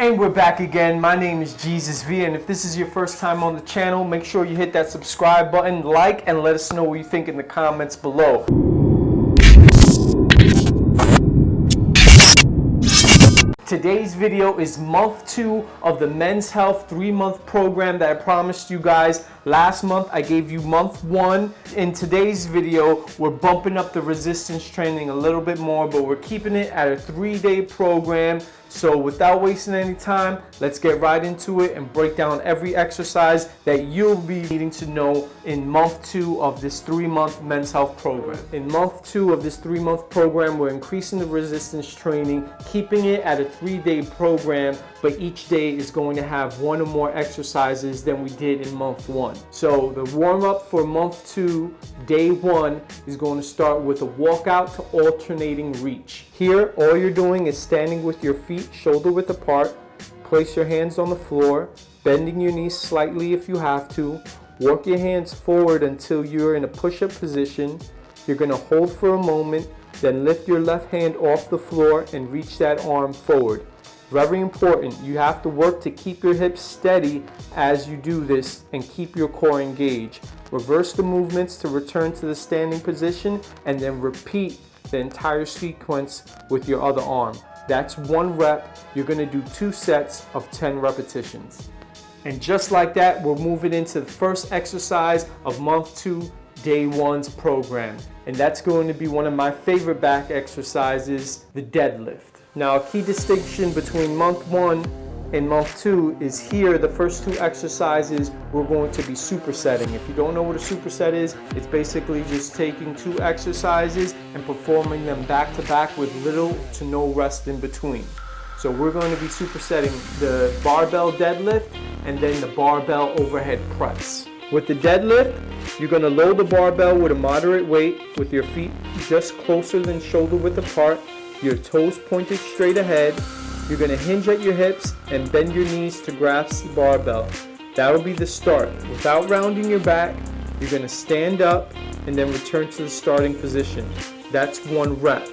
And we're back again. My name is Jesus V, and if this is your first time on the channel, make sure you hit that subscribe button, like, and let us know what you think in the comments below. Today's video is month 2 of the Men's Health 3-month program that I promised you guys. Last month I gave you month 1. In today's video, we're bumping up the resistance training a little bit more, but we're keeping it at a 3-day program. So without wasting any time, let's get right into it and break down every exercise that you'll be needing to know in month 2 of this 3-month Men's Health program. In month 2 of this 3-month program, we're increasing the resistance training, keeping it at a 3-day program, but each day is going to have 1 or more exercises than we did in month 1. So the warm-up for month 2, day 1, is going to start with a walkout to alternating reach. Here, all you're doing is standing with your feet shoulder width apart. Place your hands on the floor, bending your knees slightly if you have to. Work your hands forward until you're in a push-up position. You're going to hold for a moment, then lift your left hand off the floor and reach that arm forward. Very important, you have to work to keep your hips steady as you do this and keep your core engaged. Reverse the movements to return to the standing position and then repeat the entire sequence with your other arm. That's 1 rep. You're going to do 2 sets of 10 repetitions. And just like that, we're moving into the first exercise of month 2, day 1's program. And that's going to be one of my favorite back exercises, the deadlift. Now, a key distinction between month 1 and month 2 is here, the first 2 exercises we're going to be supersetting. If you don't know what a superset is, it's basically just taking 2 exercises and performing them back to back with little to no rest in between. So we're going to be supersetting the barbell deadlift and then the barbell overhead press. With the deadlift, you're going to load the barbell with a moderate weight with your feet just closer than shoulder width apart, your toes pointed straight ahead. You're going to hinge at your hips and bend your knees to grasp the barbell. That'll be the start. Without rounding your back, you're going to stand up and then return to the starting position. That's 1 rep.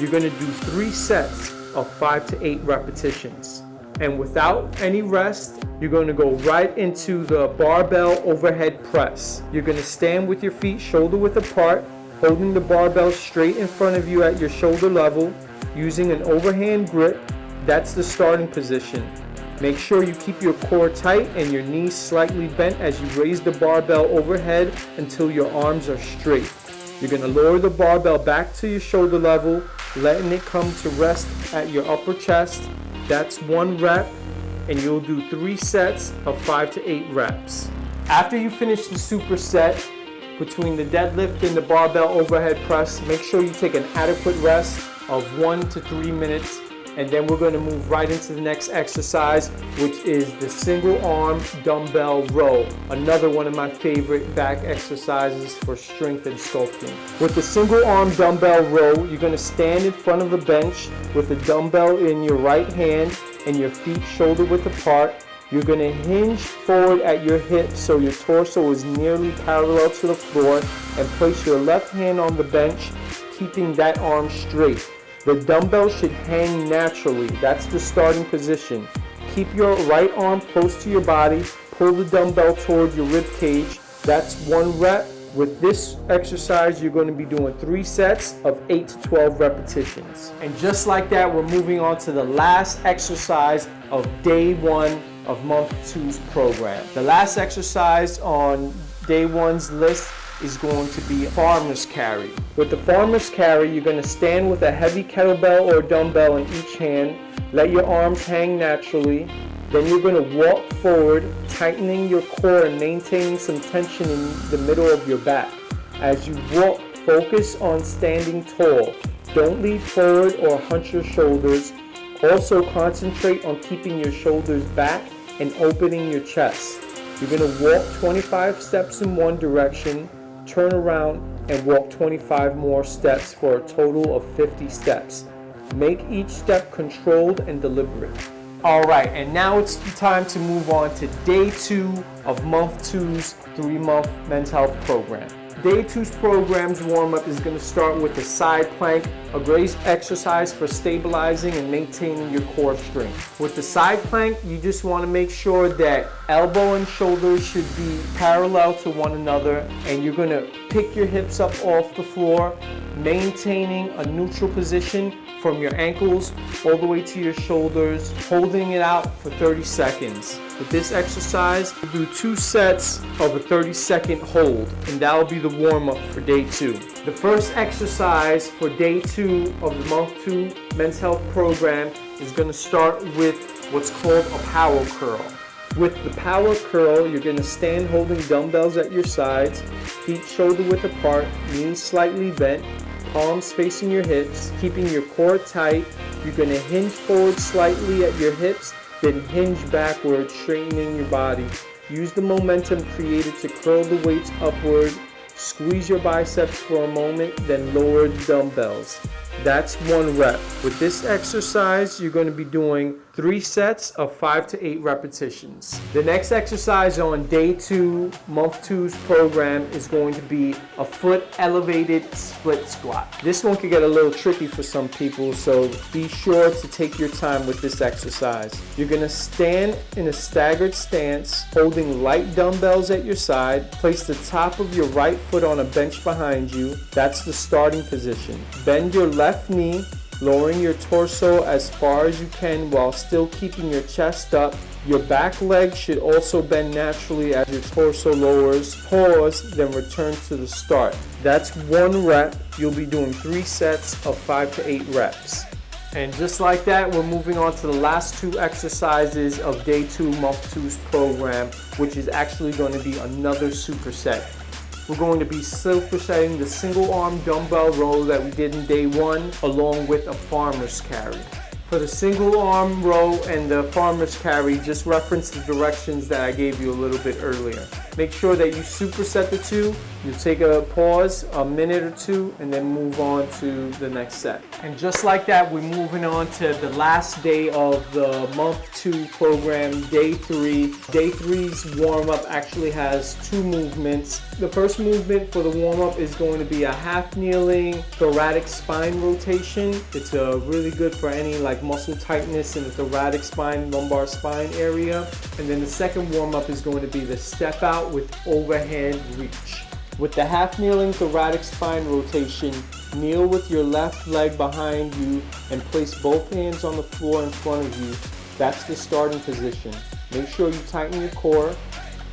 You're going to do 3 sets of 5 to 8 repetitions. And without any rest, you're going to go right into the barbell overhead press. You're going to stand with your feet shoulder width apart, holding the barbell straight in front of you at your shoulder level, using an overhand grip. That's the starting position. Make sure you keep your core tight and your knees slightly bent as you raise the barbell overhead until your arms are straight. You're going to lower the barbell back to your shoulder level, letting it come to rest at your upper chest. That's 1 rep, and you'll do 3 sets of 5 to 8 reps. After you finish the superset between the deadlift and the barbell overhead press, make sure you take an adequate rest of 1 to 3 minutes. And then we're going to move right into the next exercise, which is the single arm dumbbell row. Another one of my favorite back exercises for strength and sculpting. With the single arm dumbbell row, you're going to stand in front of a bench with the dumbbell in your right hand and your feet shoulder width apart. You're going to hinge forward at your hips so your torso is nearly parallel to the floor, and place your left hand on the bench, keeping that arm straight. The dumbbell should hang naturally. That's the starting position. Keep your right arm close to your body. Pull the dumbbell toward your rib cage. That's 1 rep. With this exercise, you're going to be doing 3 sets of 8 to 12 repetitions. And just like that, we're moving on to the last exercise of day 1 of month 2's program. The last exercise on day 1's list is going to be farmer's carry. With the farmer's carry, you're going to stand with a heavy kettlebell or dumbbell in each hand. Let your arms hang naturally. Then you're going to walk forward, tightening your core and maintaining some tension in the middle of your back. As you walk, focus on standing tall. Don't lean forward or hunch your shoulders. Also concentrate on keeping your shoulders back and opening your chest. You're going to walk 25 steps in one direction, turn around and walk 25 more steps for a total of 50 steps. Make each step controlled and deliberate. Alright, and now it's time to move on to day 2 of month 2's 3-month Men's Health program. Day 2's program's warm-up is going to start with a side plank a great exercise for stabilizing and maintaining your core strength. With the side plank, you just want to make sure that elbow and shoulders should be parallel to one another, and you're going to pick your hips up off the floor, maintaining a neutral position from your ankles all the way to your shoulders, holding it out for 30 seconds. With this exercise, we'll do 2 sets of a 30-second hold, and that will be the warm-up for day 2. The first exercise for day 2 of the month 2 men's health program is going to start with what's called a power curl. With the power curl, you're going to stand holding dumbbells at your sides, feet shoulder width apart, knees slightly bent, palms facing your hips, keeping your core tight. You're going to hinge forward slightly at your hips, then hinge backward, straightening your body. Use the momentum created to curl the weights upward. Squeeze your biceps for a moment, then lower the dumbbells. That's 1 rep. With this exercise, you're going to be doing 3 sets of 5 to 8 repetitions. The next exercise on day 2, month 2's program is going to be a foot elevated split squat. This one could get a little tricky for some people, so be sure to take your time with this exercise. You're going to stand in a staggered stance, holding light dumbbells at your side. Place the top of your right foot on a bench behind you. That's the starting position. Bend your left knee, lowering your torso as far as you can while still keeping your chest up. Your back leg should also bend naturally as your torso lowers. Pause, then return to the start. That's 1 rep. You'll be doing 3 sets of 5 to 8 reps. And just like that, we're moving on to the last 2 exercises of day 2, month 2's program, which is actually going to be another superset. We're going to be supersetting the single arm dumbbell row that we did in day 1 along with a farmer's carry. For the single arm row and the farmer's carry, just reference the directions that I gave you a little bit earlier. Make sure that you superset the 2. You take a pause, a minute or 2, and then move on to the next set. And just like that, we're moving on to the last day of the month 2 program, day 3. Day 3's warm-up actually has 2 movements. The first movement for the warm-up is going to be a half kneeling thoracic spine rotation. It's really good for any muscle tightness in the thoracic spine, lumbar spine area. And then the second warm-up is going to be the step out with overhand reach. With the half kneeling thoracic spine rotation, kneel with your left leg behind you and place both hands on the floor in front of you. That's the starting position. Make sure you tighten your core.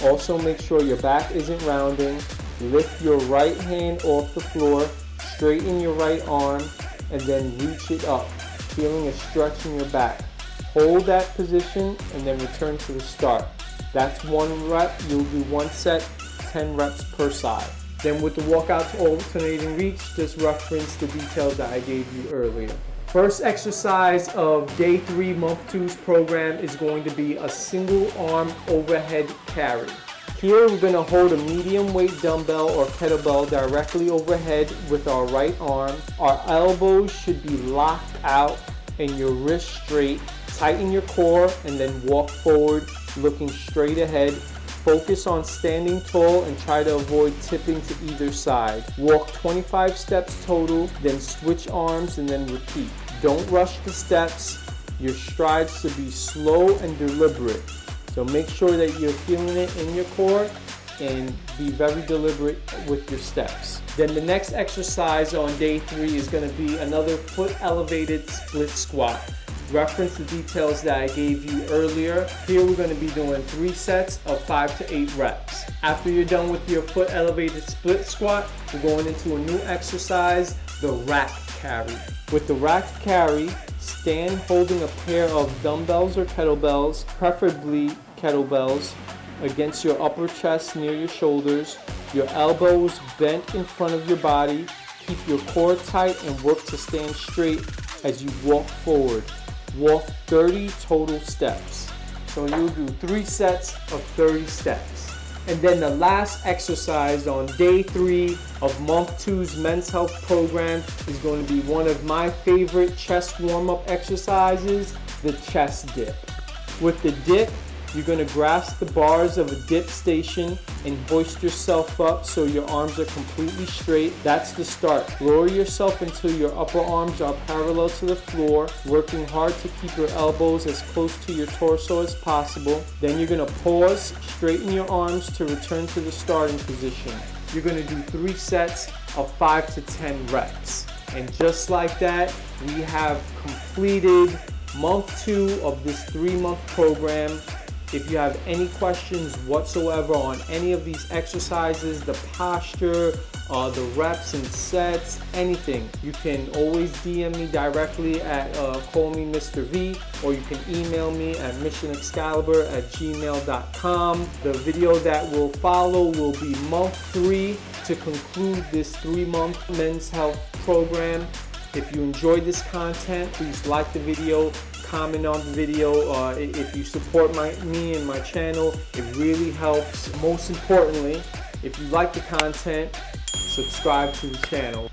Also make sure your back isn't rounding. Lift your right hand off the floor, straighten your right arm, and then reach it up, feeling a stretch in your back. Hold that position and then return to the start. That's 1 rep. You'll do 1 set, 10 reps per side. Then with the walkout to alternating reach, just reference the details that I gave you earlier. First exercise of day 3, month 2's program is going to be a single arm overhead carry. Here we're going to hold a medium weight dumbbell or kettlebell directly overhead with our right arm. Our elbows should be locked out and your wrists straight. Tighten your core and then walk forward looking straight ahead. Focus on standing tall and try to avoid tipping to either side. Walk 25 steps total, then switch arms and then repeat. Don't rush the steps. Your strides should be slow and deliberate. So make sure that you're feeling it in your core and be very deliberate with your steps. Then the next exercise on day 3 is going to be another foot elevated split squat. Reference the details that I gave you earlier. Here we're going to be doing 3 sets of 5 to 8 reps. After you're done with your foot elevated split squat, we're going into a new exercise, the rack carry. With the rack carry, stand holding a pair of dumbbells or kettlebells, preferably kettlebells, against your upper chest near your shoulders. Your elbows bent in front of your body. Keep your core tight and work to stand straight as you walk forward. Walk 30 total steps. So you'll do 3 sets of 30 steps. And then the last exercise on day 3 of month 2's men's health program is going to be one of my favorite chest warm-up exercises, the chest dip. With the dip, You're gonna grasp the bars of a dip station and hoist yourself up so your arms are completely straight. That's the start. Lower yourself until your upper arms are parallel to the floor, working hard to keep your elbows as close to your torso as possible. Then you're gonna pause, straighten your arms to return to the starting position. You're gonna do 3 sets of 5 to 10 reps. And just like that, we have completed month 2 of this 3-month program. If you have any questions whatsoever on any of these exercises, the posture, the reps and sets, anything, you can always DM me directly at call me Mr. V, or you can email me at missionexcalibur@gmail.com. The video that will follow will be month 3 to conclude this 3-month men's health program. If you enjoyed this content, please like the video, comment on the video. If you support me and my channel, it really helps. Most importantly, if you like the content, subscribe to the channel.